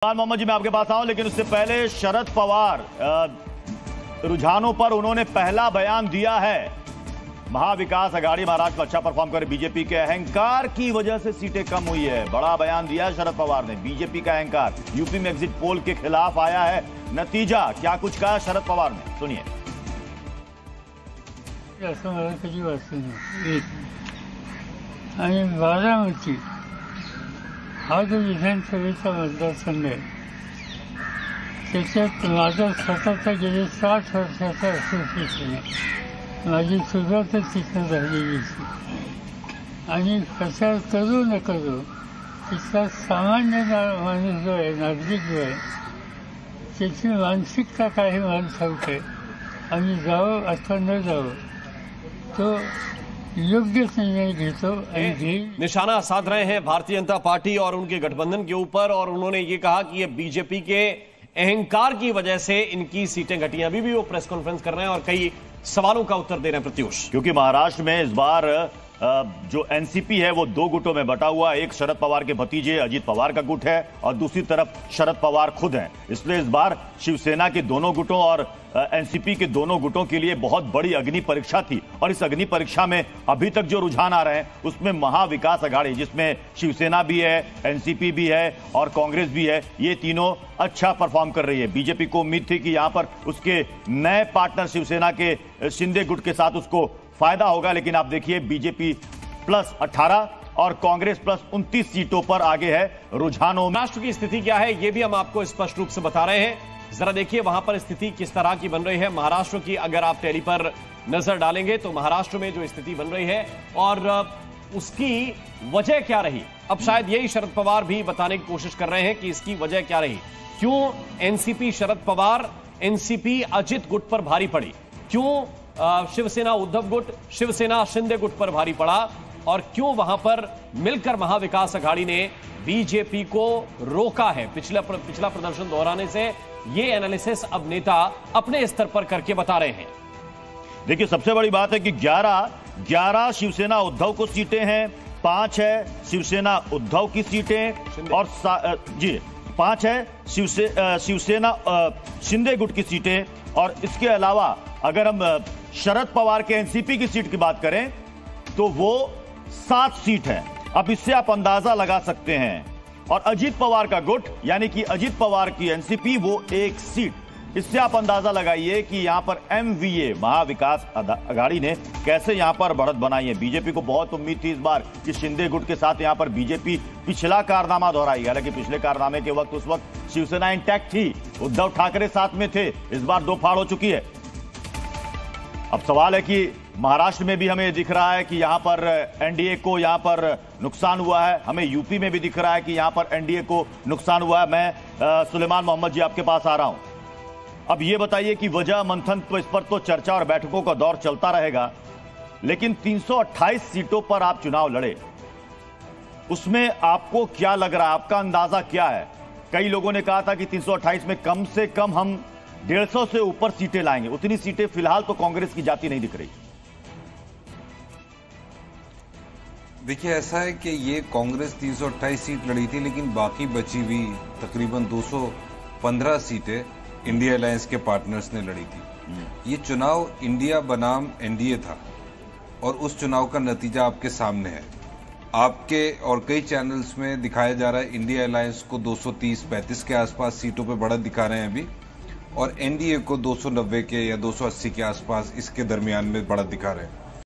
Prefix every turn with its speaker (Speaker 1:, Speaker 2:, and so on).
Speaker 1: मोहम्मद जी मैं आपके पास आऊं, लेकिन उससे पहले शरद पवार रुझानों पर उन्होंने पहला बयान दिया है। महाविकास आघाड़ी महाराष्ट्र में अच्छा परफॉर्म कर बीजेपी के अहंकार की वजह से सीटें कम हुई है। बड़ा बयान दिया है शरद पवार ने। बीजेपी का अहंकार यूपी में एग्जिट पोल के खिलाफ आया है। नतीजा क्या कुछ कहा शरद पवार ने, सुनिए।
Speaker 2: बारामती हा जो विधानसभेचा मतदारसंघ आहे त्याच्यात माझं स्वतःचा गेले 60 वर्षाचा असोसिएशन आहे। माझी सुरुवातच तिथं झालेली आणि कशा करू न करू तिथला सामान्य माणूस जो आहे, नागरिक जो आहे, त्याची मानसिकता काय मला ठाऊक आहे। आम्ही जावं अथवा न जावं तो योग्य निर्णय घेतो।
Speaker 3: निशाना साध रहे हैं भारतीय जनता पार्टी और उनके गठबंधन के ऊपर, और उन्होंने ये कहा कि ये बीजेपी के अहंकार की वजह से इनकी सीटें घटी। अभी भी वो प्रेस कॉन्फ्रेंस कर रहे हैं और कई सवालों का उत्तर दे रहे हैं प्रत्युष।
Speaker 1: क्योंकि महाराष्ट्र में इस बार जो एनसीपी है वो दो गुटों में बटा हुआ। एक शरद पवार के भतीजे अजीत पवार का गुट है और दूसरी तरफ शरद पवार खुद हैं। इसलिए इस बार शिवसेना के दोनों गुटों और एनसीपी के दोनों गुटों के लिए बहुत बड़ी अग्नि परीक्षा थी। और इस अग्नि परीक्षा में अभी तक जो रुझान आ रहे हैं उसमें महाविकास आघाड़ी, जिसमें शिवसेना भी है, एनसीपी भी है और कांग्रेस भी है, ये तीनों अच्छा परफॉर्म कर रही है। बीजेपी को उम्मीद थी कि यहां पर उसके नए पार्टनर शिवसेना के शिंदे गुट के साथ उसको फायदा होगा, लेकिन आप देखिए बीजेपी प्लस 18 और कांग्रेस प्लस 29 सीटों पर आगे है रुझानों में।
Speaker 3: महाराष्ट्र की स्थिति क्या है ये भी हम आपको स्पष्ट रूप से बता रहे हैं। जरा देखिए वहां पर स्थिति किस तरह की बन रही है। महाराष्ट्र की अगर आप टेली पर नजर डालेंगे तो महाराष्ट्र में जो स्थिति बन रही है और उसकी वजह क्या रही, अब शायद यही शरद पवार भी बताने की कोशिश कर रहे हैं कि इसकी वजह क्या रही। क्यों एनसीपी शरद पवार, एनसीपी अजित गुट पर भारी पड़ी, क्यों शिवसेना उद्धव गुट, शिवसेना शिंदे गुट पर भारी पड़ा, और क्यों वहां पर मिलकर महाविकास आघाड़ी ने बीजेपी को रोका है। पिछला प्रदर्शन दोहराने से ये एनालिसिस अब नेता अपने स्तर पर करके बता रहे हैं।
Speaker 1: देखिए सबसे बड़ी बात है कि 11 शिवसेना उद्धव को सीटें हैं, 5 है शिवसेना उद्धव की सीटें और 5 है शिवसेना शिंदे गुट की सीटें। और इसके अलावा अगर हम शरद पवार के एनसीपी की सीट की बात करें तो वो 7 सीट है। अब इससे आप अंदाजा लगा सकते हैं। और अजीत पवार का गुट यानी कि अजीत पवार की एनसीपी वो 1 सीट। इससे आप अंदाजा लगाइए कि यहां पर एमवीए महाविकास आघाड़ी ने कैसे यहां पर बढ़त बनाई है। बीजेपी को बहुत उम्मीद थी इस बार कि शिंदे गुट के साथ यहां पर बीजेपी पिछला कारनामा दोहराई। हालांकि पिछले कारनामे के वक्त उस वक्त शिवसेना इंटैक्ट थी, उद्धव ठाकरे साथ में थे। इस बार 2 फाड़ हो चुकी है। अब सवाल है कि महाराष्ट्र में भी हमें दिख रहा है कि यहां पर एनडीए को यहां पर नुकसान हुआ है। हमें यूपी में भी दिख रहा है कि यहां पर एनडीए को नुकसान हुआ है। मैं सुलेमान मोहम्मद जी आपके पास आ रहा हूं। अब ये बताइए कि वजह मंथन तो इस पर तो चर्चा और बैठकों का दौर चलता रहेगा, लेकिन 328 सीटों पर आप चुनाव लड़े, उसमें आपको क्या लग रहा है, आपका अंदाजा क्या है? कई लोगों ने कहा था कि 328 में कम से कम हम 150 से ऊपर सीटें लाएंगे। उतनी सीटें फिलहाल तो कांग्रेस की जाती नहीं दिख रही।
Speaker 4: देखिए ऐसा है कि ये कांग्रेस 328 सीट लड़ी थी, लेकिन बाकी बची हुई तकरीबन 215 सीटें इंडिया अलायंस के पार्टनर्स ने लड़ी थी। ये चुनाव इंडिया बनाम एनडीए था और उस चुनाव का नतीजा आपके सामने है। आपके और कई चैनल्स में दिखाया जा रहा है इंडिया अलायंस को 230-35 के आसपास सीटों पे बढ़त दिखा रहे हैं अभी, और एनडीए को 290 के या 280 के आसपास इसके दरमियान में बढ़त दिखा रहे हैं।